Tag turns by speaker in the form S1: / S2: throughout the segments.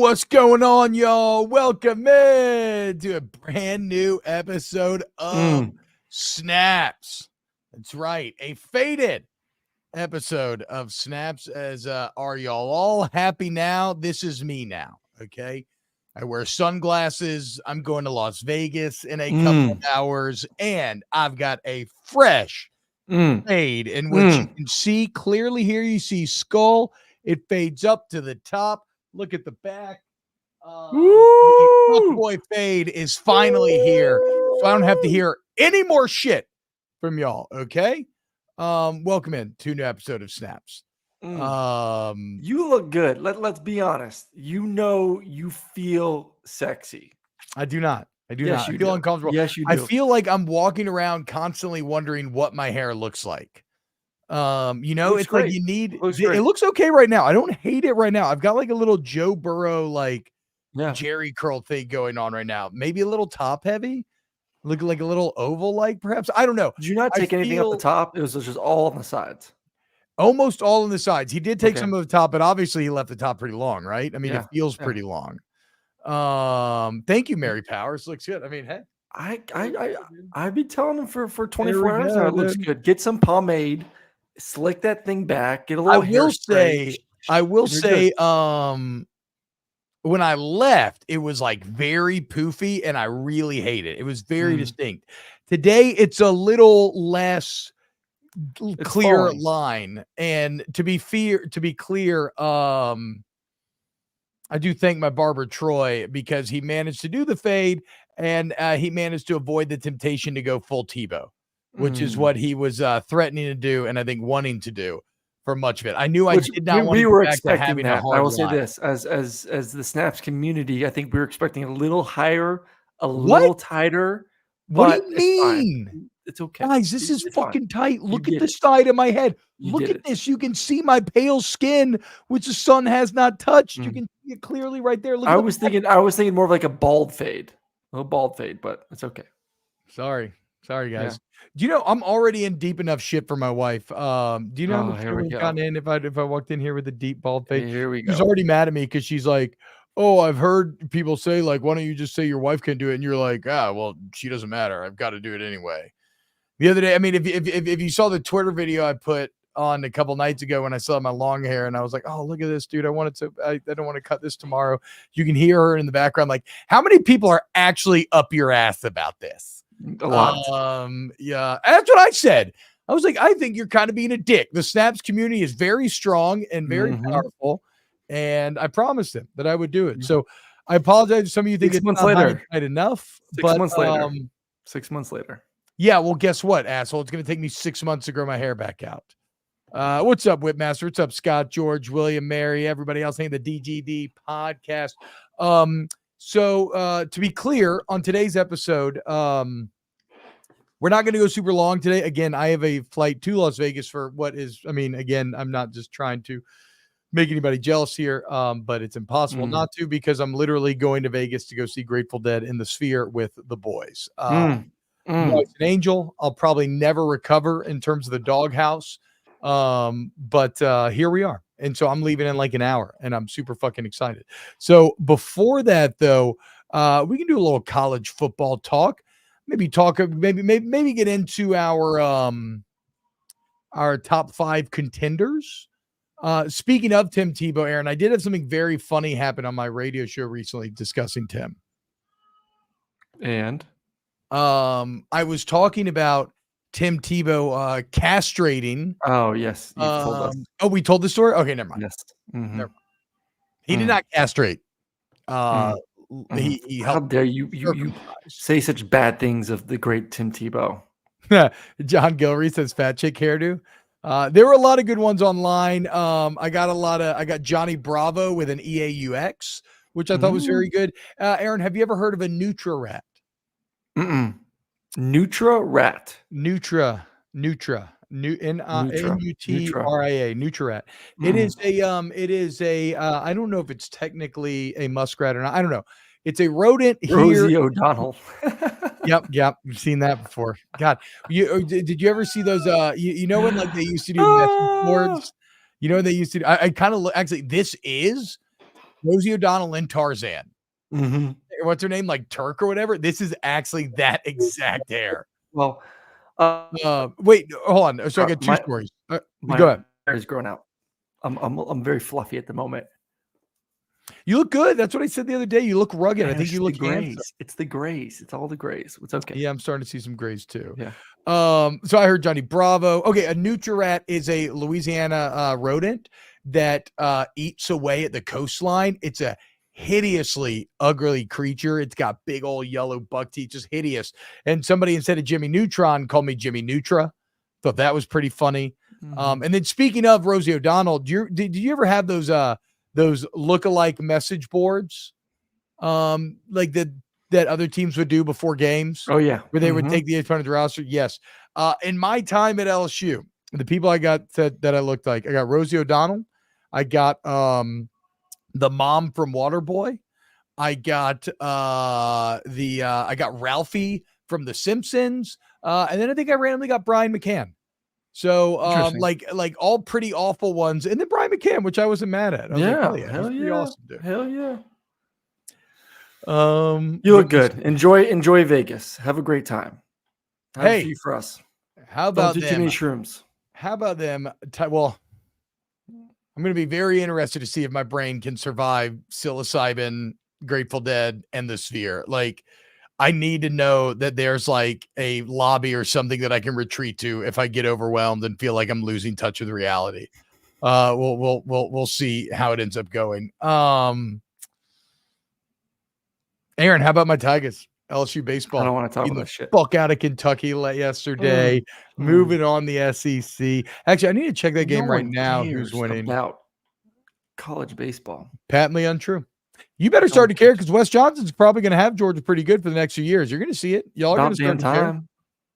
S1: What's going on, y'all? Welcome in to a brand new episode of Snaps. That's right, a faded episode of Snaps. As are y'all all happy now? This is me now, okay? I wear sunglasses. I'm going to Las Vegas in a couple of hours, and I've got a fresh fade in which you can see clearly here. You see skull. It fades up to the top. Look at the back. The boy fade is finally here, so I don't have to hear any more shit from y'all. Okay. Welcome in to a new episode of Snaps.
S2: You look good. Let's be honest. You feel sexy.
S1: I do not. I
S2: Yes,
S1: feel uncomfortable.
S2: Yes, you do.
S1: I feel like I'm walking around constantly wondering what my hair looks like. It's
S2: great.
S1: like you need
S2: Looks
S1: it
S2: great.
S1: looks okay right now. I don't hate it right now. I've got like a little Joe Burrow Jerry curl thing going on right now. Maybe a little top heavy. Look like a little oval like perhaps. I don't know.
S2: Did you not take anything up the top? It was just all on the sides.
S1: Almost all on the sides. He did take some of the top, but obviously he left the top pretty long, right? I mean, it feels pretty long. Thank you, Mary Powers. Looks good. I mean, hey.
S2: I'd be telling him for 24 hours now. It looks good. Get some pomade, slick that thing back, get a little hairspray.
S1: I will say, when I left, it was like very poofy and I really hate it. It was very distinct. Today, it's a little less clear line. And to be clear, I do thank my barber Troy because he managed to do the fade and he managed to avoid the temptation to go full TBob, which is what he was threatening to do and I think wanting to do for much of it. I knew I did not want to go back to having a hard
S2: I will
S1: line.
S2: say this as the Snaps community, I think we were expecting a little higher, a little tighter.
S1: What do you mean?
S2: It's okay.
S1: Guys, this is fucking tight. Look at the side of my head. Look at this. You can see my pale skin, which the sun has not touched. You can see it clearly right there. Look,
S2: I was thinking more of like a bald fade. A little bald fade, but it's okay.
S1: Sorry, guys. Yeah. Do you know I'm already in deep enough shit for my wife? Do you know how much trouble we've gotten in if I walked in here with a deep bald fade?
S2: Here we go.
S1: She's already mad at me because she's like, oh, I've heard people say, like, why don't you just say your wife can do it? And you're like, well, she doesn't matter. I've got to do it anyway. The other day, I mean, if you saw the Twitter video I put on a couple nights ago when I saw my long hair and I was like, oh, look at this, dude. I don't want to cut this tomorrow. You can hear her in the background. Like, how many people are actually up your ass about this?
S2: A lot.
S1: Yeah, that's what I said. I was like, I think you're kind of being a dick. The Snaps community is very strong and very powerful. And I promised him that I would do it. So I apologize if some of you think
S2: 6 months later
S1: enough.
S2: 6 months later. 6 months later.
S1: Yeah, well, guess what, asshole? It's going to take me 6 months to grow my hair back out. What's up, Whipmaster? What's up, Scott, George, William, Mary, everybody else in the DGD podcast? So to be clear, on today's episode, we're not going to go super long today. Again, I have a flight to Las Vegas for again, I'm not just trying to make anybody jealous here, but it's impossible not to because I'm literally going to Vegas to go see Grateful Dead in the Sphere with the boys. It's an angel. I'll probably never recover in terms of the doghouse. But here we are. And so I'm leaving in like an hour and I'm super fucking excited. So before that though, we can do a little college football talk, maybe get into our top 5 contenders. Speaking of Tim Tebow, Aaron, I did have something very funny happen on my radio show recently discussing Tim.
S2: And
S1: I was talking about Tim Tebow castrating.
S2: Oh, yes. You told us.
S1: Oh, we told the story? Okay, never mind.
S2: Yes.
S1: Never mind. He did not castrate. He
S2: How dare you say such bad things of the great Tim Tebow?
S1: John Gilreath says fat chick hairdo. There were a lot of good ones online. I got Johnny Bravo with an EAUX, which I thought was very good. Aaron, have you ever heard of a Nutra Rat?
S2: Nutra Rat.
S1: Nutra. N-U-T-R-I-A. Nutra-Rat. It is a I don't know if it's technically a muskrat or not. I don't know. It's a rodent here.
S2: Rosie O'Donnell.
S1: Yep. You've seen that before. God, did you ever see those? You know when like they used to do message boards? You know what they used to do? I kind of look. Actually, this is Rosie O'Donnell and Tarzan.
S2: Mm-hmm.
S1: What's her name? Like Turk or whatever. This is actually that exact hair.
S2: Well,
S1: wait, hold on. So I got two stories. Go ahead.
S2: Hair is grown out. I'm very fluffy at the moment.
S1: You look good. That's what I said the other day. You look rugged.
S2: Yeah,
S1: I think you look
S2: grays.
S1: handsome.
S2: It's the grays. It's all the grays. It's okay.
S1: Yeah, I'm starting to see some grays too.
S2: Yeah.
S1: So I heard Johnny Bravo. Okay, a nutria-rat is a Louisiana rodent that eats away at the coastline. It's a hideously ugly creature. It's got big old yellow buck teeth, just hideous. And somebody instead of Jimmy Neutron called me Jimmy Neutra. Thought that was pretty funny. Mm-hmm. And then speaking of Rosie O'Donnell, did you ever have those look-alike message boards, like that other teams would do before games?
S2: Oh yeah,
S1: where they would take the opponent's roster. Yes. In my time at LSU, the people I got that I looked like, I got Rosie O'Donnell, I got the mom from Waterboy, I got I got Ralphie from The Simpsons, and then I think I randomly got Brian McCann. So like all pretty awful ones, and then Brian McCann, which I wasn't mad at. I was like, hell yeah, he's pretty awesome, dude.
S2: Hell yeah.
S1: You
S2: look good. Enjoy Vegas. Have a great time. Have a few for us.
S1: How about
S2: Don't do too many shrooms?
S1: How about them? Well, I'm going to be very interested to see if my brain can survive psilocybin, Grateful Dead, and the Sphere. Like, I need to know that there's like a lobby or something that I can retreat to if I get overwhelmed and feel like I'm losing touch with reality. We'll see how it ends up going. Aaron, how about my Tigers? LSU baseball.
S2: I don't want to talk about that shit.
S1: Fuck out of Kentucky yesterday. Moving on the SEC. Actually, I need to check that game right now. Who's winning?
S2: About college baseball.
S1: Patently untrue. You better start to care because Wes Johnson's probably going to have Georgia pretty good for the next few years. You're going to see it. Y'all are going to start to care.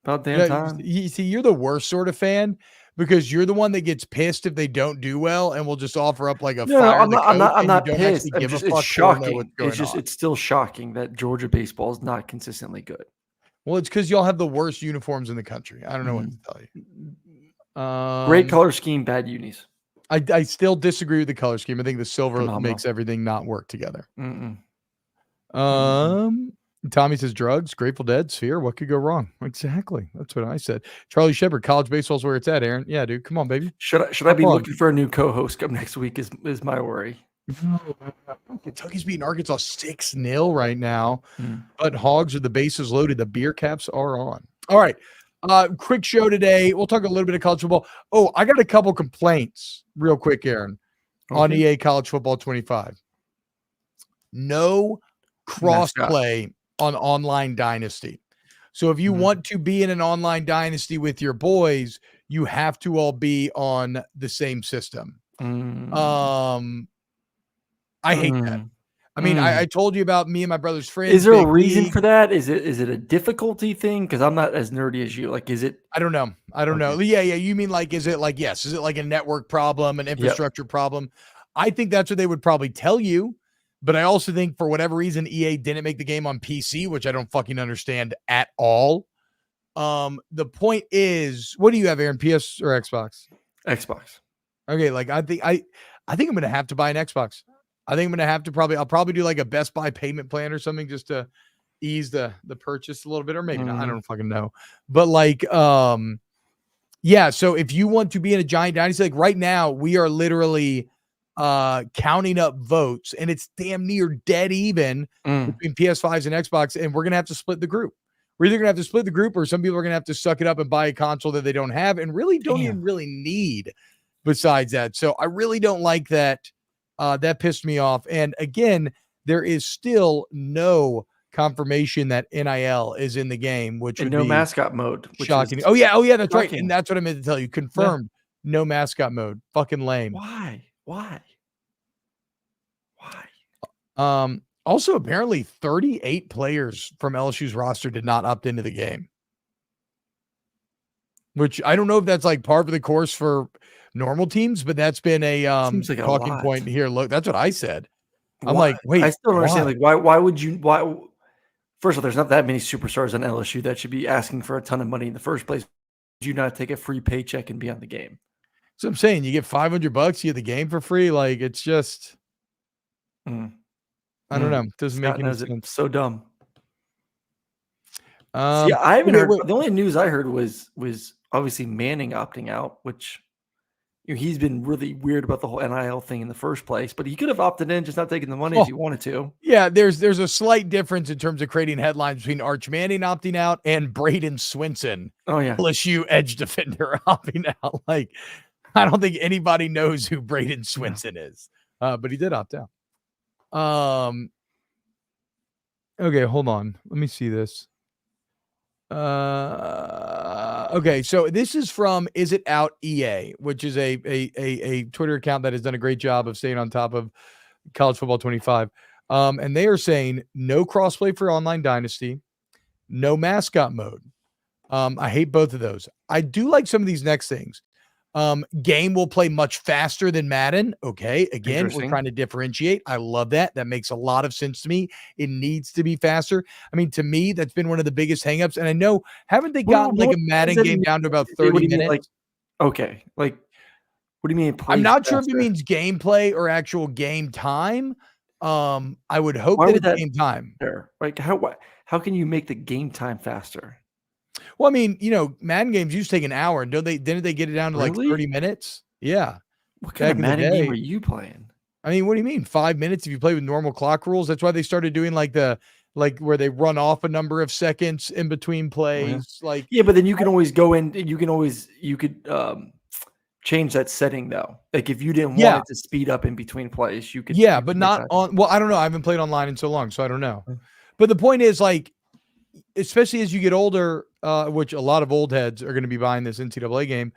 S2: About damn time.
S1: You're the worst sort of fan because you're the one that gets pissed if they don't do well and will just offer up like a fire.
S2: I'm not pissed. It's shocking. It's still shocking that Georgia baseball is not consistently good.
S1: Well, it's because y'all have the worst uniforms in the country. I don't know what to tell you.
S2: Great color scheme, bad unis.
S1: I still disagree with the color scheme. I think the silver makes everything not work together. Tommy says drugs, Grateful Dead, Sphere. What could go wrong? Exactly. That's what I said. Charlie Shepard, college baseball's where it's at, Aaron. Yeah, dude. Come on, baby.
S2: Should I be looking for a new co-host come next week is my worry.
S1: Kentucky's beating Arkansas 6-0 right now. But Hogs are the bases loaded. The beer caps are on. All right. Quick show today. We'll talk a little bit of college football. Oh, I got a couple complaints real quick, Aaron, on EA College Football 25. No cross-play on Online Dynasty. So if you want to be in an Online Dynasty with your boys, you have to all be on the same system. I hate that. I mean, I told you about me and my brother's friends.
S2: Is there a reason for that? Is it a difficulty thing? Because I'm not as nerdy as you. Like, is it?
S1: I don't know. Yeah. You mean like, is it like, yes. Is it like a network problem, an infrastructure problem? I think that's what they would probably tell you. But I also think for whatever reason, EA didn't make the game on PC, which I don't fucking understand at all. The point is, what do you have, Aaron? PS or Xbox?
S2: Xbox.
S1: Okay. Like, I think I'm going to have to buy an Xbox. I think I'm going to have to I'll probably do like a Best Buy payment plan or something just to ease the purchase a little bit, or maybe not. I don't fucking know. But like, yeah. So if you want to be in a giant dynasty, like right now, we are literally counting up votes and it's damn near dead even between PS5s and Xbox. And we're going to have to split the group. We're either going to have to split the group or some people are going to have to suck it up and buy a console that they don't have and really don't even really need besides that. So I really don't like that. That pissed me off. And again, there is still no confirmation that NIL is in the game, which would
S2: no
S1: be
S2: mascot mode.
S1: Shocking. Oh yeah, that's right. And that's what I meant to tell you. Confirmed. No mascot mode. Fucking lame.
S2: Why?
S1: Also, apparently 38 players from LSU's roster did not opt into the game. Which I don't know if that's like par for the course for normal teams, but that's been a talking point here. Look, that's what I said. I'm like, wait,
S2: I still don't understand. Like, why would you? First of all, there's not that many superstars on LSU that should be asking for a ton of money in the first place. Would you not take a free paycheck and be on the game?
S1: So I'm saying you get $500, you get the game for free. Like, it's just, I don't know. Doesn't make any sense.
S2: So dumb.
S1: I
S2: haven't heard. The only news I heard was obviously Manning opting out, which he's been really weird about the whole NIL thing in the first place. But he could have opted in, just not taking the money if he wanted to.
S1: Yeah, there's a slight difference in terms of creating headlines between Arch Manning opting out and Braden Swinson, LSU edge defender, opting out. Like, I don't think anybody knows who Braden Swinson is, but he did opt out. Okay, hold on. Let me see this. Okay, so this is from Is It Out EA, which is a Twitter account that has done a great job of staying on top of College Football 25. And they are saying no crossplay for Online Dynasty, no mascot mode. I hate both of those. I do like some of these next things. Game will play much faster than Madden. Okay. Again, we're trying to differentiate. I love that. That makes a lot of sense to me. It needs to be faster. I mean, to me, that's been one of the biggest hangups. And I know, haven't they gotten like a Madden game down to about 30 minutes?
S2: What do you mean?
S1: I'm not sure if it means gameplay or actual game time. I would hope that it's game time.
S2: Like how can you make the game time faster?
S1: Well, I mean, Madden games used to take an hour. Didn't they get it down to like 30 minutes? Yeah.
S2: What kind of Madden game are you playing?
S1: I mean, what do you mean? 5 minutes if you play with normal clock rules? That's why they started doing like where they run off a number of seconds in between plays. But
S2: then you can always go in. You could change that setting though. Like if you didn't want it to speed up in between plays, you could.
S1: Yeah, but not on. Well, I don't know. I haven't played online in so long, so I don't know. But the point is, like, especially as you get older, which a lot of old heads are going to be buying this NCAA game,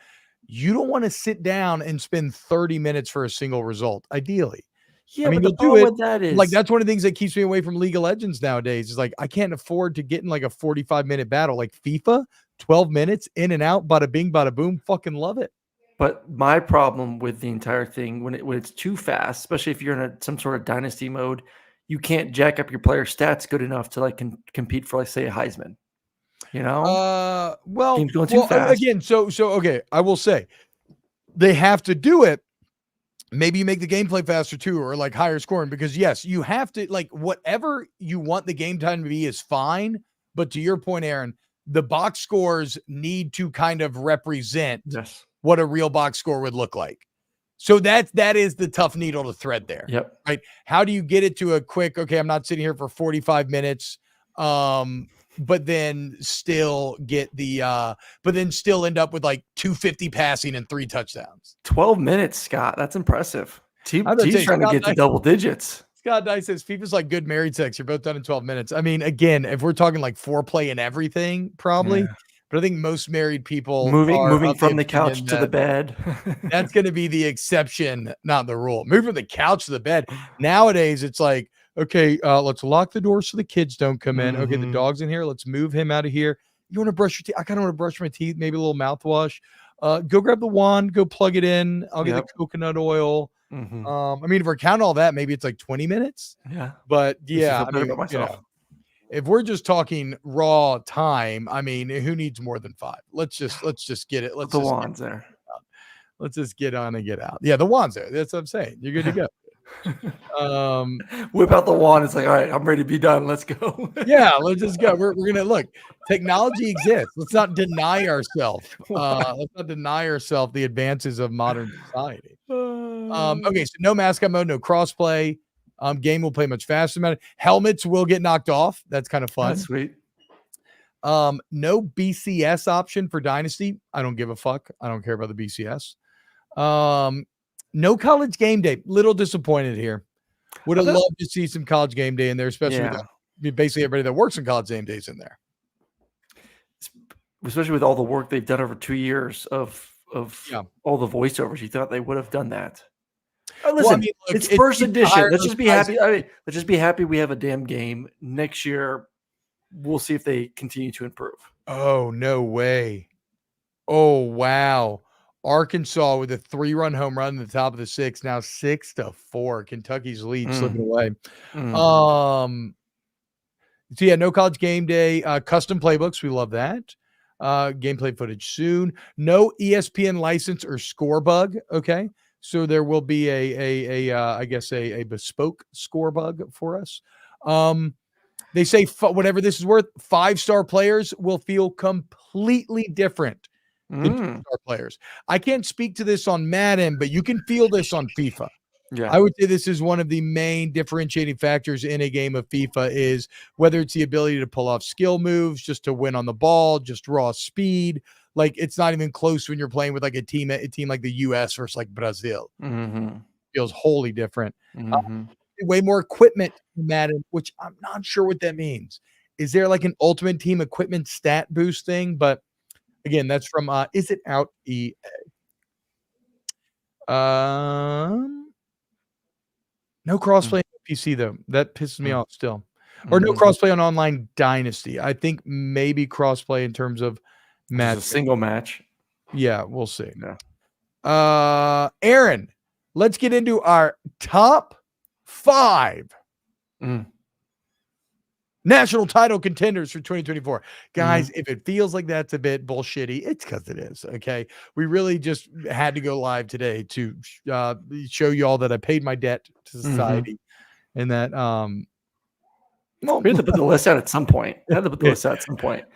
S1: you don't want to sit down and spend 30 minutes for a single result, ideally.
S2: Yeah, I mean, but the problem with that is,
S1: like, that's one of the things that keeps me away from League of Legends nowadays is like, I can't afford to get in like a 45-minute battle. Like FIFA, 12 minutes, in and out, bada bing, bada boom, fucking love it.
S2: But my problem with the entire thing, when it's too fast, especially if you're in some sort of dynasty mode, you can't jack up your player stats good enough to like compete for, like, say, a Heisman.
S1: Well,
S2: game's going too fast.
S1: Again, so okay, I will say they have to do it. Maybe you make the gameplay faster too, or like higher scoring, because yes, you have to, like, whatever you want the game time to be is fine. But to your point, Aaron, the box scores need to kind of represent what a real box score would look like. So that is the tough needle to thread there.
S2: Yep.
S1: Right. How do you get it to a quick, okay, I'm not sitting here for 45 minutes, but then still still end up with like 250 passing and 3 touchdowns.
S2: 12 minutes, Scott. That's impressive. He's trying to get to double digits.
S1: Scott Dice says FIFA's like good married sex. You're both done in 12 minutes. I mean, again, if we're talking like foreplay and everything, probably. Yeah. But I think most married people
S2: moving from the couch to the bed.
S1: That's going to be the exception, not the rule. Move from the couch to the bed. Nowadays, it's like, okay, let's lock the doors so the kids don't come in. Okay, the dog's in here. Let's move him out of here. You want to brush your teeth? I kind of want to brush my teeth. Maybe a little mouthwash. Go grab the wand. Go plug it in. I'll get the coconut oil. I mean, if we're counting all that, maybe it's like 20 minutes.
S2: Yeah.
S1: But yeah, I mean, if we're just talking raw time, I mean, who needs more than 5? Let's just get it.
S2: The wand's there.
S1: Let's just get on and get out. Yeah, the wand's there. That's what I'm saying. You're good to go.
S2: Whip out the wand. It's like, all right, I'm ready to be done. Let's go.
S1: Yeah, let's just go. We're gonna look. Technology exists. Let's not deny ourselves. Let's not deny ourselves the advances of modern society. Okay, so no mascot mode, no crossplay. Game will play much faster. Helmets will get knocked off. That's kind of fun.
S2: That's sweet.
S1: No BCS option for Dynasty. I don't give a fuck. I don't care about the BCS. No college game day. Little disappointed here. Would have loved to see some college game day in there, especially with basically everybody that works in college game days in there.
S2: Especially with all the work they've done over 2 years of all the voiceovers. You thought they would have done that. Listen, well, I mean, look, it's first edition. Let's just be happy. Let's just be happy we have a damn game. Next year, we'll see if they continue to improve.
S1: Oh, no way. Oh, wow. Arkansas with a 3-run home run in the top of the 6th, now 6-4. Kentucky's lead slipping away. So yeah, no college game day. Custom playbooks, we love that. Gameplay footage soon. No ESPN license or score bug. Okay. So there will be I guess a bespoke score bug for us. They say whatever this is worth, 5-star players will feel completely different than 2-star players. I can't speak to this on Madden, but you can feel this on FIFA.
S2: Yeah.
S1: I would say this is one of the main differentiating factors in a game of FIFA is whether it's the ability to pull off skill moves, just to win on the ball, just raw speed. Like it's not even close when you're playing with like a team like the US versus like Brazil. Feels wholly different. Way more equipment in Madden, which I'm not sure what that means. Is there like an ultimate team equipment stat boost thing? But again, that's from Is It Out EA? No crossplay on PC though. That pisses me off still. Or no crossplay on Online Dynasty. I think maybe crossplay in terms of match.
S2: A single match.
S1: Yeah, we'll see. Yeah. Aaron, let's get into our top 5 national title contenders for 2024. Guys, if it feels like that's a bit bullshitty, it's because it is. Okay. We really just had to go live today to show you all that I paid my debt to society and that
S2: we had to put the list out at some point. Top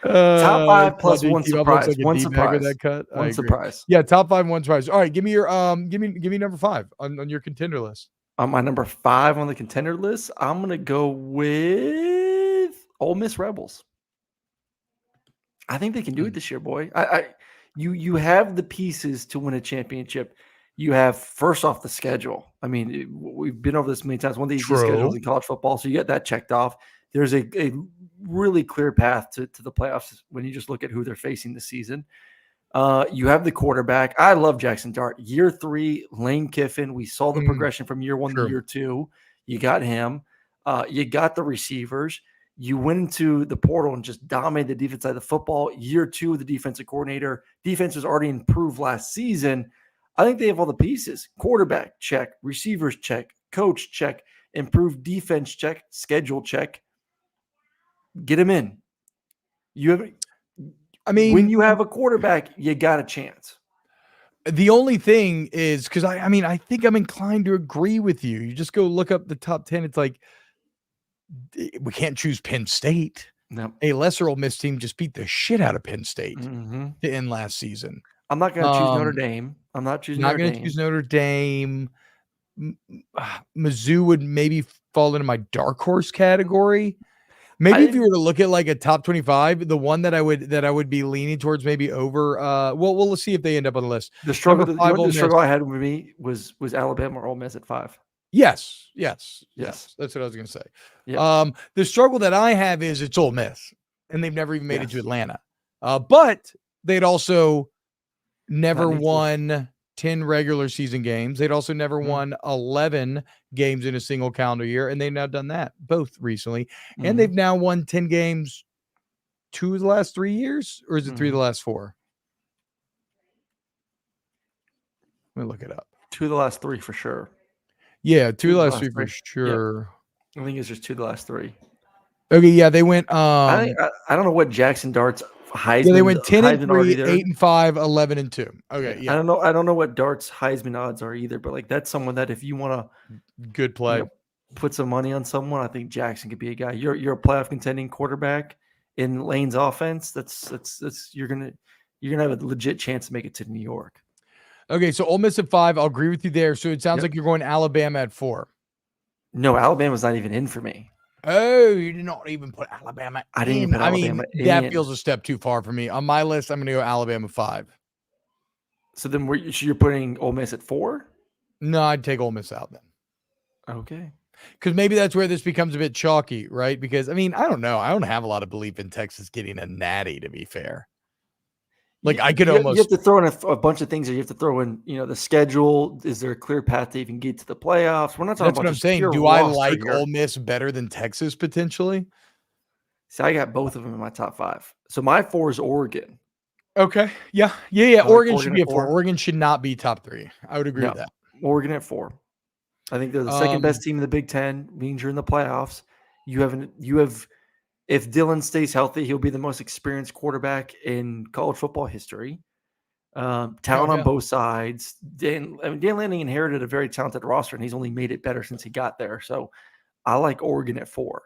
S2: 5 plus one surprise.
S1: Like
S2: one surprise.
S1: That cut.
S2: One surprise.
S1: Yeah, top 5, one surprise. All right, give me your give me number 5 on your contender list.
S2: On my number 5 on the contender list, I'm gonna go with Ole Miss Rebels. I think they can do it this year, boy. You have the pieces to win a championship. You have first off the schedule. I mean, we've been over this many times. One of the easiest schedules in college football, so you get that checked off. There's a really clear path to the playoffs when you just look at who they're facing this season. You have the quarterback. I love Jackson Dart. Year 3, Lane Kiffin. We saw the progression from year 1 to year 2. You got him. You got the receivers. You went into the portal and just dominated the defense side of the football. Year 2, the defensive coordinator. Defense was already improved last season. I think they have all the pieces. Quarterback, check. Receivers, check. Coach, check. Improved defense, check. Schedule, check. Get him in. When you have a quarterback, you got a chance.
S1: The only thing is because I think I'm inclined to agree with you. You just go look up the top 10. It's like we can't choose Penn State.
S2: No.
S1: A lesser Ole Miss team just beat the shit out of Penn State to end last season.
S2: I'm not going to choose Notre Dame. I'm not choosing Notre Dame.
S1: Not going to choose Notre Dame. Mizzou would maybe fall into my dark horse category. Maybe if you were to look at like a top 25, the one that I would be leaning towards maybe over. We'll see if they end up on the list.
S2: The struggle I had with me was Alabama or Ole Miss at 5.
S1: Yes. That's what I was going to say. Yeah. The struggle that I have is it's Ole Miss, and they've never even made it to Atlanta. But they'd also never won 10 regular season games. They'd also never won 11 games in a single calendar year, and they've now done that both recently. And they've now won 10 games 2 of the last 3 years, or is it 3 of the last 4? Let me look it up.
S2: 2 of the last 3 for sure.
S1: Yeah, 2 of the last 3 for sure.
S2: Yeah. I think it's just 2 of the last 3.
S1: Okay, yeah, they went.
S2: I don't know what Jackson Dart's Heisman.
S1: Yeah, they went 10-3, 8-5, 11-2. Okay, yeah.
S2: I don't know what Dart's Heisman odds are either, but like that's someone that if you want to
S1: good play,
S2: put some money on someone, I think Jackson could be a guy. You're a playoff contending quarterback in Lane's offense. That's you're gonna have a legit chance to make it to New York.
S1: Okay, so Ole Miss at 5. I'll agree with you there. So it sounds like you're going Alabama at 4.
S2: No, Alabama's not even in for me.
S1: Oh, you did not even put Alabama in.
S2: I didn't even put Alabama in.
S1: That feels a step too far for me. On my list, I'm going to go Alabama 5.
S2: So then you're putting Ole Miss at 4?
S1: No, I'd take Ole Miss out then.
S2: Okay.
S1: Because maybe that's where this becomes a bit chalky, right? Because, I don't know. I don't have a lot of belief in Texas getting a natty, to be fair. Like I could almost.
S2: You have to throw in a bunch of things. You have to throw in, the schedule. Is there a clear path to even get to the playoffs? We're not talking
S1: about. That's what I'm saying. Do I like Ole Miss better than Texas potentially?
S2: See, I got both of them in my top 5. So my 4 is Oregon.
S1: Okay. Yeah. Oregon should be at 4. Oregon should not be top 3. I would agree with that.
S2: Oregon at 4. I think they're the second best team in the Big Ten. Means you're in the playoffs. You have. If Dylan stays healthy, he'll be the most experienced quarterback in college football history. Talent on both sides. Dan Lanning inherited a very talented roster, and he's only made it better since he got there. So I like Oregon at 4.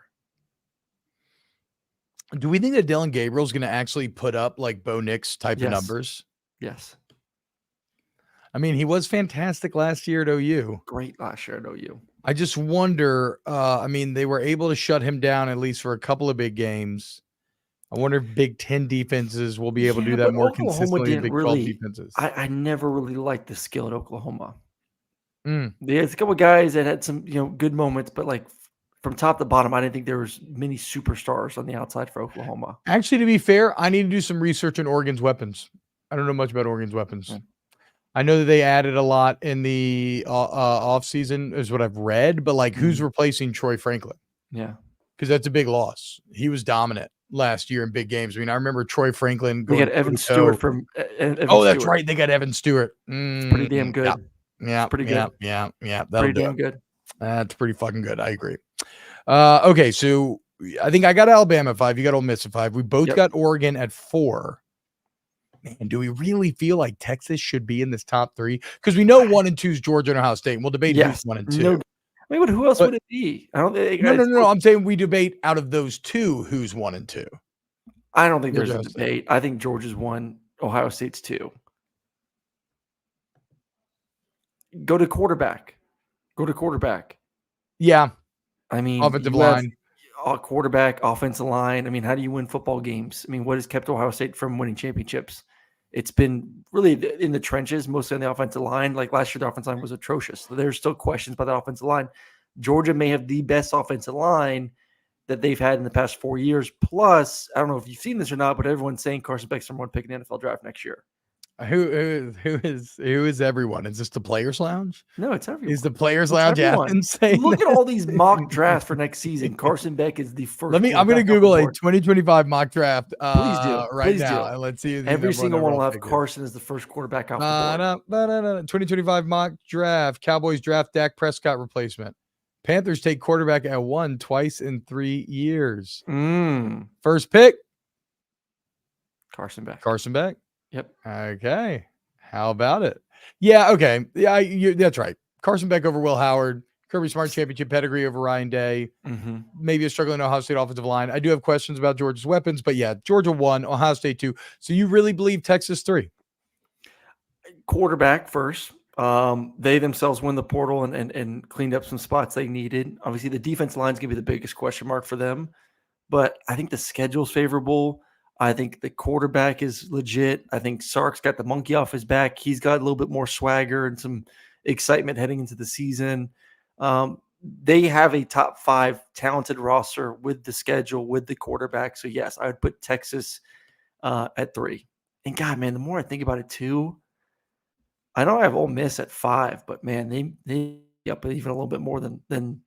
S1: Do we think that Dylan Gabriel's going to actually put up like Bo Nix type of numbers?
S2: Yes.
S1: I mean, he was fantastic last year at OU.
S2: Great last year at OU.
S1: I just wonder, I mean, they were able to shut him down at least for a couple of big games. I wonder if Big Ten defenses will be able to do that more consistently than Big 12 defenses.
S2: I never really liked the skill at Oklahoma. There's a couple of guys that had some, good moments, but like from top to bottom, I didn't think there was many superstars on the outside for Oklahoma.
S1: Actually, to be fair, I need to do some research on Oregon's weapons. I don't know much about Oregon's weapons. I know that they added a lot in the offseason is what I've read, but like who's replacing Troy Franklin?
S2: Yeah.
S1: Because that's a big loss. He was dominant last year in big games. I mean, I remember Troy Franklin.
S2: We got Evan Stewart from
S1: that's right. They got Evan Stewart.
S2: It's pretty damn good.
S1: Yeah.
S2: Pretty good.
S1: Yeah.
S2: Pretty damn good.
S1: That's pretty fucking good. I agree. Okay, so I think I got Alabama at 5. You got Ole Miss at 5. We both got Oregon at 4. Man, do we really feel like Texas should be in this top 3? Because we know 1 and 2 is Georgia and Ohio State. And we'll debate who's 1 and 2.
S2: No, I mean, who else would it be? I don't think.
S1: No. I'm saying we debate out of those 2 who's 1 and 2.
S2: I don't think there's a debate. I think Georgia's 1, Ohio State's 2. Go to quarterback.
S1: Yeah.
S2: I mean,
S1: offensive line,
S2: quarterback, offensive line. I mean, how do you win football games? I mean, what has kept Ohio State from winning championships? It's been really in the trenches, mostly on the offensive line. Like last year, the offensive line was atrocious. So there's still questions about the offensive line. Georgia may have the best offensive line that they've had in the past 4 years. Plus, I don't know if you've seen this or not, but everyone's saying Carson Beck's number 1 pick in the NFL draft next year.
S1: Who is everyone? Is this the Players Lounge?
S2: No, it's everyone.
S1: Is the Players Lounge Athens saying
S2: Look at all these mock drafts for next season. Carson Beck is the first.
S1: I'm going to Google a 2025 mock draft.
S2: Please do.
S1: Right now. Let's see.
S2: Every single one will have Carson as the first quarterback off the
S1: board. 2025 mock draft. Cowboys draft Dak Prescott replacement. Panthers take quarterback at 1 twice in 3 years. First pick.
S2: Carson Beck.
S1: Yep. Okay. How about it? Yeah. Okay. Yeah. That's right. Carson Beck over Will Howard. Kirby Smart championship pedigree over Ryan Day. Maybe a struggling Ohio State offensive line. I do have questions about Georgia's weapons, but yeah, Georgia 1, Ohio State 2. So you really believe Texas 3?
S2: Quarterback first. They themselves won the portal and cleaned up some spots they needed. Obviously, the defense line is going to be the biggest question mark for them, but I think the schedule's favorable. I think the quarterback is legit. I think Sark's got the monkey off his back. He's got a little bit more swagger and some excitement heading into the season. They have a top 5 talented roster with the schedule, with the quarterback. So, yes, I would put Texas at 3. And, God, man, the more I think about it, too, I know I have Ole Miss at 5, but, man, they up even a little bit more than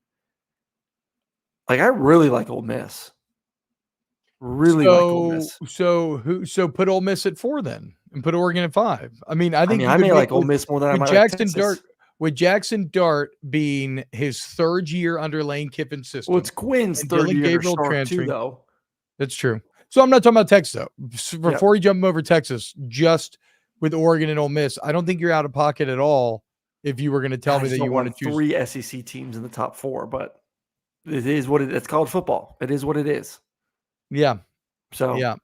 S2: like, I really like Ole Miss. Like Ole Miss.
S1: So put Ole Miss at 4 then, and put Oregon at 5. I mean, I
S2: may like Ole Miss more than I might like Texas.
S1: With Jackson Dart being his 3rd year under Lane Kiffin's system.
S2: Well, it's Quinn's 3rd year start too, though.
S1: That's true. So I'm not talking about Texas though. Before you jump over Texas, just with Oregon and Ole Miss, I don't think you're out of pocket at all if you were going to tell me that you want to choose
S2: 3 SEC teams in the top 4, but it is what it's college football. It is what it is.
S1: Yeah.
S2: So
S1: yeah.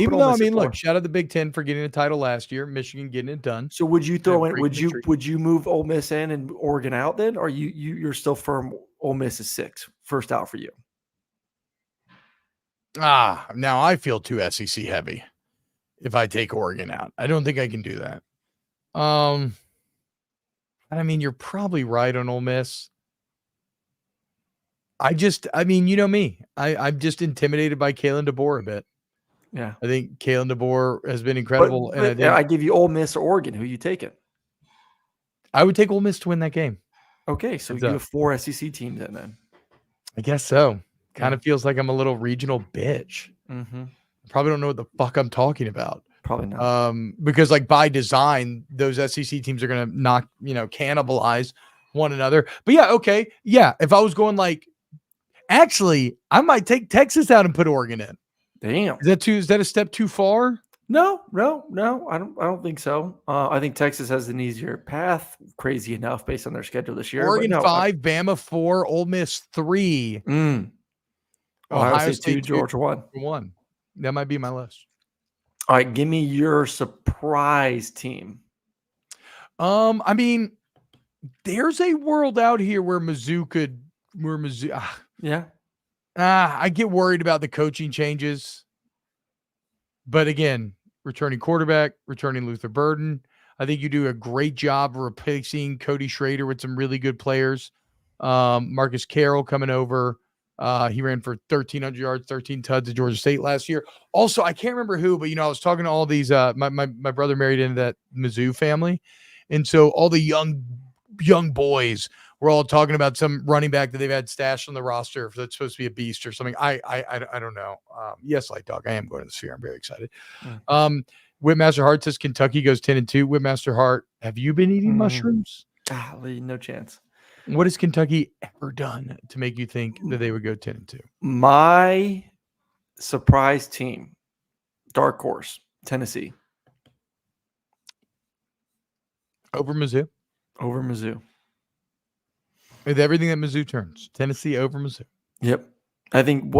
S1: Even though, I mean, look, shout out the Big Ten for getting a title last year, Michigan getting it done.
S2: So would you throw in? Would you move Ole Miss in and Oregon out then, or you're still firm? Ole Miss is 6, first out for you.
S1: Now I feel too SEC heavy if I take Oregon out. I don't think I can do that. I mean, you're probably right on Ole Miss. I mean, you know me. I'm just intimidated by Kalen DeBoer a bit.
S2: Yeah.
S1: I think Kalen DeBoer has been incredible.
S2: But I give you Ole Miss or Oregon. Who you taking?
S1: I would take Ole Miss to win that game.
S2: Okay, so you have 4 SEC teams in then.
S1: I guess so. Kind of feels like I'm a little regional bitch. Probably don't know what the fuck I'm talking about.
S2: Probably not.
S1: Because like by design, those SEC teams are going to not, cannibalize one another. But yeah, okay. Yeah. If I was going like, actually, I might take Texas out and put Oregon in.
S2: Damn.
S1: Is that a step too far?
S2: No. I don't think so. I think Texas has an easier path, crazy enough based on their schedule this year.
S1: Oregon
S2: But no,
S1: 5, Bama 4, Ole Miss 3,
S2: Ohio
S1: Ohio
S2: State 2,
S1: State 2,
S2: Georgia 1.
S1: 1. That might be my list.
S2: All right, give me your surprise team.
S1: I mean, there's a world out here where Mizzou. I get worried about the coaching changes. But again, returning quarterback, returning Luther Burden. I think you do a great job replacing Cody Schrader with some really good players. Marcus Carroll coming over. He ran for 1,300 yards, 13 tuds at Georgia State last year. Also, I can't remember who, but I was talking to all these. My brother married into that Mizzou family, and so all the young boys were all talking about some running back that they've had stashed on the roster that's supposed to be a beast or something. I don't know. Yes, Light Dog, I am going to the Sphere. I'm very excited. Whipmaster Hart says Kentucky goes 10-2. Whipmaster Hart, have you been eating mushrooms?
S2: Golly, no chance.
S1: What has Kentucky ever done to make you think that they would go 10-2?
S2: My surprise team, dark horse, Tennessee.
S1: Over Mizzou?
S2: Over Mizzou.
S1: With everything that Mizzou turns. Tennessee over Mizzou.
S2: Yep. I think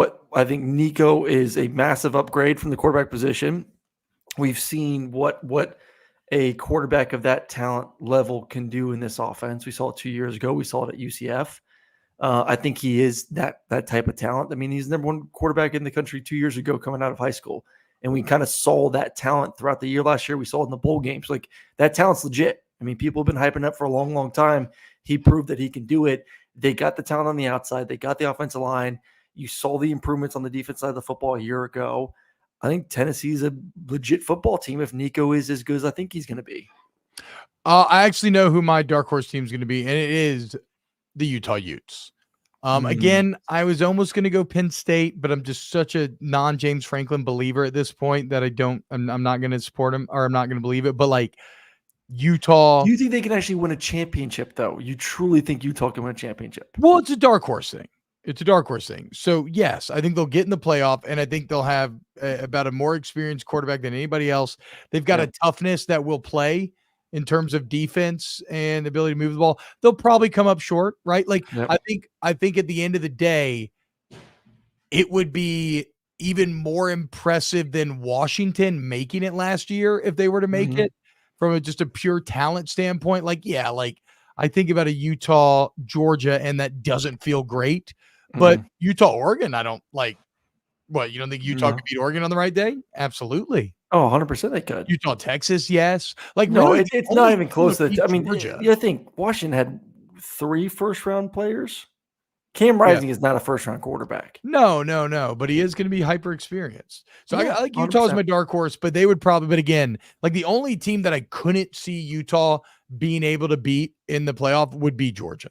S2: Nico is a massive upgrade from the quarterback position. We've seen what a quarterback of that talent level can do in this offense. We saw it 2 years ago. We saw it at UCF. I think he is that type of talent. I mean, he's the number one quarterback in the country 2 years ago coming out of high school. And we kind of saw that talent throughout the year last year. We saw it in the bowl games. Like, that talent's legit. I mean, people have been hyping up for a long, long time. He proved that he can do it. They got the talent on the outside. They got the offensive line. You saw the improvements on the defense side of the football a year ago. I think Tennessee's a legit football team if Nico is as good as I think he's going to be.
S1: I actually know who my dark horse team is going to be, and it is the Utah Utes. Again, I was almost going to go Penn State, but I'm just such a non-James Franklin believer at this point that I'm not going to support him, or I'm not going to believe it. But like Utah.
S2: Do you think they can actually win a championship, though? You truly think Utah can win a championship?
S1: Well, it's a dark horse thing. So, yes, I think they'll get in the playoff, and I think they'll have about a more experienced quarterback than anybody else. They've got a toughness that will play in terms of defense and the ability to move the ball. They'll probably come up short, right? Like, I think at the end of the day, it would be even more impressive than Washington making it last year if they were to make it from just a pure talent standpoint. I think about a Utah, Georgia, and that doesn't feel great. But Utah, Oregon, I don't like. What, you don't think Utah could beat Oregon on the right day? Absolutely.
S2: Oh, 100% they could.
S1: Utah, Texas, yes. Like,
S2: no, really, it's not even close to that. I mean, Georgia. I think Washington had 3 first-round players. Cam Rising is not a first-round quarterback.
S1: No, but he is going to be hyper experienced. So I like Utah as my dark horse, but they would probably. But again, like the only team that I couldn't see Utah being able to beat in the playoff would be Georgia.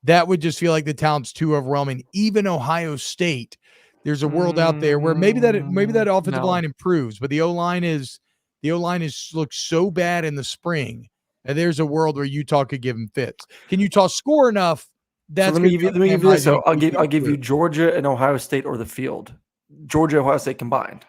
S1: That would just feel like the talent's too overwhelming. Even Ohio State, there's a world out there where maybe that offensive line improves, but the O-line looks so bad in the spring, and there's a world where Utah could give them fits. Can Utah score enough?
S2: That's so let me give you this. So I'll give you Georgia and Ohio State or the field. Georgia, Ohio State combined.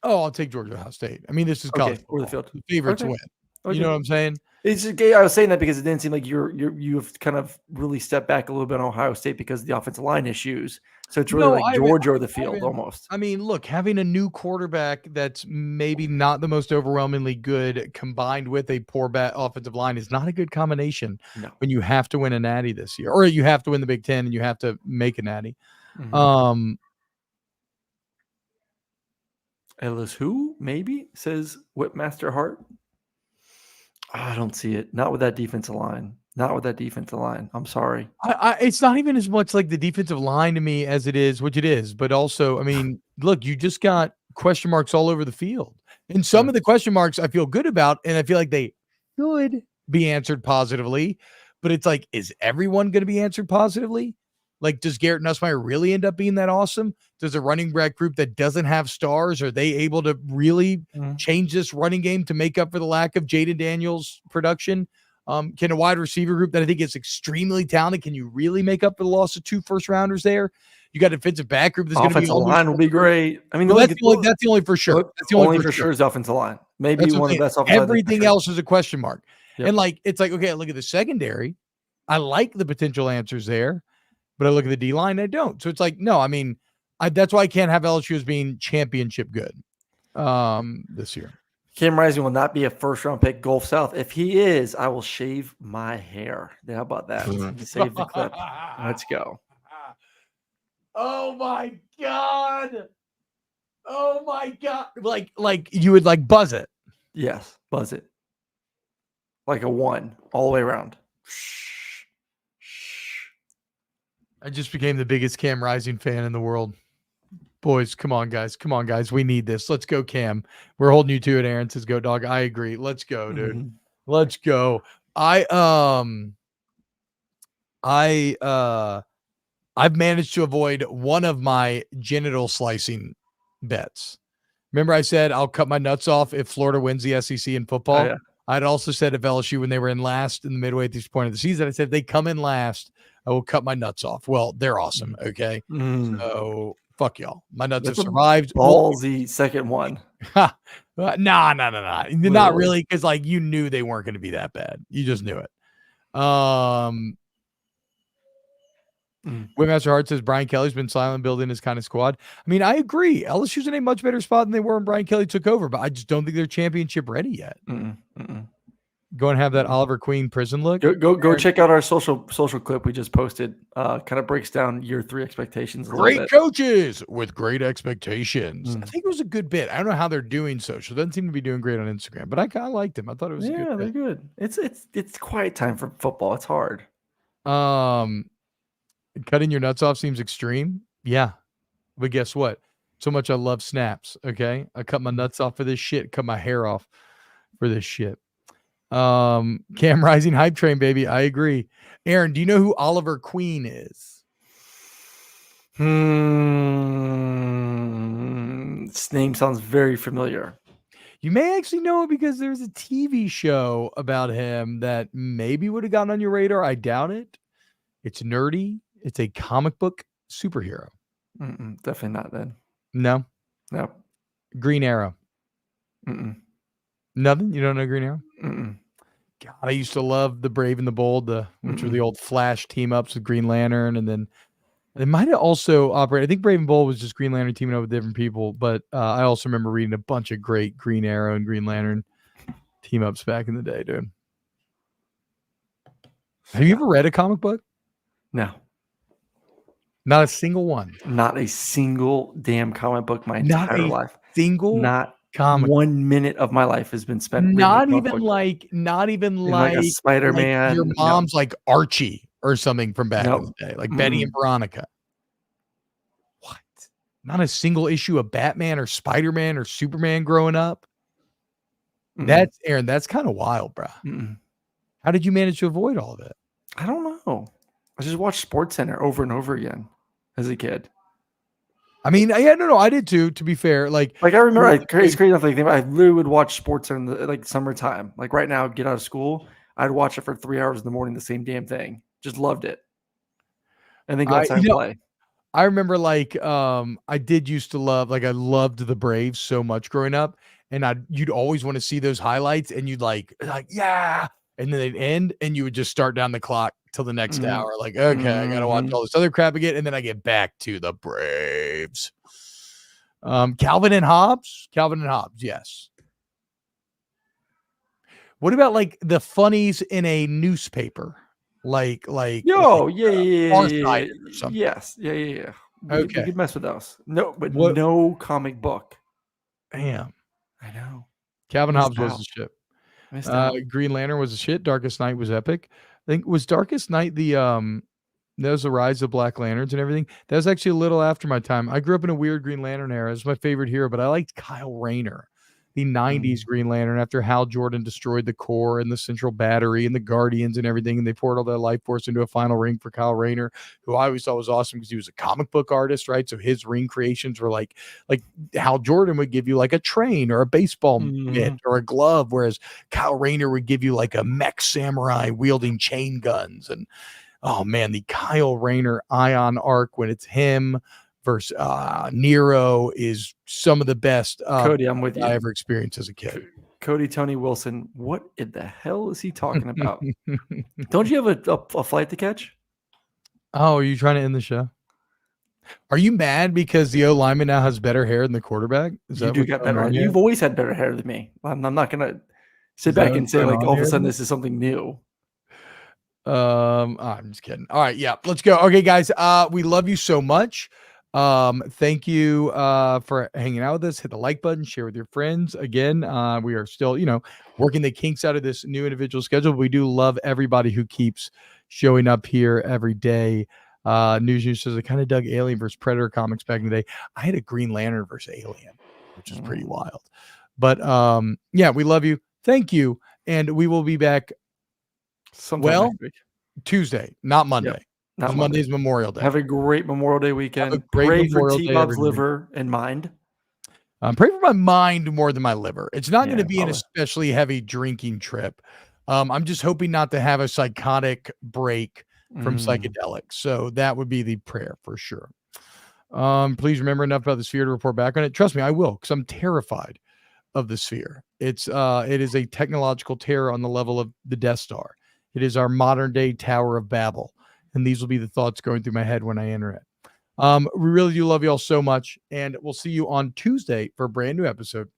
S1: Oh, I'll take Georgia, Ohio State. I mean, this is college
S2: or the field.
S1: The favorites win. Okay. You know what I'm saying?
S2: It's just, I was saying that because it didn't seem like you've kind of really stepped back a little bit on Ohio State because of the offensive line issues. So it's really Georgia or the field almost.
S1: I mean, look, having a new quarterback that's maybe not the most overwhelmingly good combined with a poor offensive line is not a good combination when you have to win a natty this year, or you have to win the Big Ten and you have to make a natty.
S2: Ellis who maybe says Whipmaster Hart. I don't see it. Not with that defensive line. I'm sorry.
S1: It's not even as much like the defensive line to me as it is, which it is. But also, I mean, look, you just got question marks all over the field. And some of the question marks I feel good about, and I feel like they should be answered positively. But it's like, is everyone going to be answered positively? Like, does Garrett Nussmeier really end up being that awesome? Does a running back group that doesn't have stars, are they able to really change this running game to make up for the lack of Jaden Daniels' production? Can a wide receiver group that I think is extremely talented, can you really make up for the loss of 2 first-rounders there? You got a defensive back group that's going to be
S2: offensive line will be great. I mean,
S1: that's the only for sure. That's the
S2: only for sure is offensive line. Maybe one of the best offensive lines.
S1: Everything else is a question mark. Yep. And like it's like, okay, I look at the secondary. I like the potential answers there, but I look at the D line, I don't. So it's like, no, I mean, that's why I can't have LSU as being championship good this year.
S2: Cam Rising will not be a first-round pick, Gulf South. If he is, I will shave my hair. How about that? Save the clip. Let's go.
S1: Oh my God. Oh my God. Like you would like buzz it.
S2: Yes, buzz it. Like a 1 all the way around.
S1: I just became the biggest Cam Rising fan in the world. Boys, come on, guys. Come on, guys. We need this. Let's go, Cam. We're holding you to it. Aaron says, go, dog. I agree. Let's go, dude. Mm-hmm. Let's go. I've managed to avoid one of my genital slicing bets. Remember I said I'll cut my nuts off if Florida wins the SEC in football? Oh, yeah. I'd also said if LSU, when they were in last in the midway at this point of the season, I said if they come in last, I will cut my nuts off. Well, they're awesome. Okay. So fuck y'all. My nuts have survived.
S2: Ballsy second one.
S1: Nah. Not really, because like you knew they weren't going to be that bad. You just knew it. Waymaster Hart says Brian Kelly's been silent building his kind of squad. I mean, I agree. LSU's in a much better spot than they were when Brian Kelly took over, but I just don't think they're championship ready yet. Go and have that Oliver Queen prison look.
S2: Go check out our social clip we just posted. Kind of breaks down year 3 expectations.
S1: Great coaches with great expectations. I think it was a good bit. I don't know how they're doing social. Doesn't seem to be doing great on Instagram, but I kind of liked them. I thought it was a good bit.
S2: They're good. It's quiet time for football. It's hard.
S1: Cutting your nuts off seems extreme. Yeah. But guess what? So much I love snaps. Okay. I cut my nuts off for this shit. Cut my hair off for this shit. Cam Rising hype train, baby. I agree. Aaron, do you know who Oliver Queen is?
S2: This name sounds very familiar.
S1: You may actually know it because there's a TV show about him that maybe would have gotten on your radar. I doubt it. It's nerdy. It's a comic book superhero.
S2: Definitely not then.
S1: No. Green Arrow. Nothing? You don't know Green Arrow? God, I used to love the Brave and the Bold, which were the old Flash team ups with Green Lantern, and then they might have also operated. I think Brave and Bold was just Green Lantern teaming up with different people, but I also remember reading a bunch of great Green Arrow and Green Lantern team ups back in the day, dude. Have you ever read a comic book?
S2: No.
S1: Not a single one.
S2: Not a single damn comic book my entire life.
S1: Not comic.
S2: 1 minute of my life has been spent.
S1: Not even like a
S2: Spider-Man.
S1: Like your mom's like Archie or something from back in the day, like Betty and Veronica. What? Not a single issue of Batman or Spider-Man or Superman growing up. That's Aaron. That's kind of wild, bro. How did you manage to avoid all of it?
S2: I don't know. I just watched SportsCenter over and over again as a kid.
S1: I mean, I did too. To be fair, like
S2: I remember, it's crazy enough. Like I literally would watch SportsCenter in the summertime. Like right now, get out of school, I'd watch it for 3 hours in the morning. The same damn thing. Just loved it. And then go outside and play.
S1: I remember I did used to love I loved the Braves so much growing up, and you'd always want to see those highlights, and you'd like yeah, and then they'd end, and you would just start down the clock till the next hour. Like, okay, I gotta watch all this other crap again, and then I get back to the Braves. Calvin and Hobbes, yes. What about the funnies in a newspaper? Yes.
S2: Okay. You could mess with those. No, but
S1: what?
S2: No comic book.
S1: Damn.
S2: I know.
S1: Calvin Hobbes was the shit. Green Lantern was the shit. Darkest Night was epic. I think was Darkest Night that was the rise of Black Lanterns and everything. That was actually a little after my time. I grew up in a weird Green Lantern era. It's my favorite hero, but I liked Kyle Rayner, the 90s Green Lantern, after Hal Jordan destroyed the core and the Central Battery and the Guardians and everything, and they poured all their life force into a final ring for Kyle Rayner, who I always thought was awesome because he was a comic book artist, right? So his ring creations were like Hal Jordan would give you a train or a baseball mitt or a glove, whereas Kyle Rayner would give you a mech samurai wielding chain guns. And oh man, the Kyle Rayner Ion arc when it's him versus Nero is some of the best
S2: Cody, I'm with you.
S1: I ever experienced as a kid.
S2: Cody Tony Wilson, what in the hell is he talking about? Don't you have a flight to catch?
S1: Oh, are you trying to end the show? Are you mad because the O lineman now has better hair than the quarterback? Is
S2: you do got better hair. You've always had better hair than me. I'm not gonna sit back and say like all of a sudden this is something new.
S1: I'm just kidding. All right, yeah, let's go. Okay, guys, we love you so much. Thank you for hanging out with us. Hit the like button, share with your friends. Again, we are still, working the kinks out of this new individual schedule. We do love everybody who keeps showing up here every day. News says I kind of dug Alien versus Predator comics back in the day. I had a Green Lantern versus Alien, which is pretty wild. But yeah, we love you. Thank you. And we will be back
S2: sometime next week.
S1: Tuesday, not Monday.
S2: Yep, not
S1: Monday's Memorial Day.
S2: Have a great Memorial Day weekend. Pray for TBob's liver and mind.
S1: Pray for my mind more than my liver. It's not going to be an especially heavy drinking trip. I'm just hoping not to have a psychotic break from psychedelics. So that would be the prayer for sure. Please remember enough about the sphere to report back on it. Trust me, I will, because I'm terrified of the sphere. It is a technological terror on the level of the Death Star. It is our modern day Tower of Babel. And these will be the thoughts going through my head when I enter it. We really do love you all so much. And we'll see you on Tuesday for a brand new episode.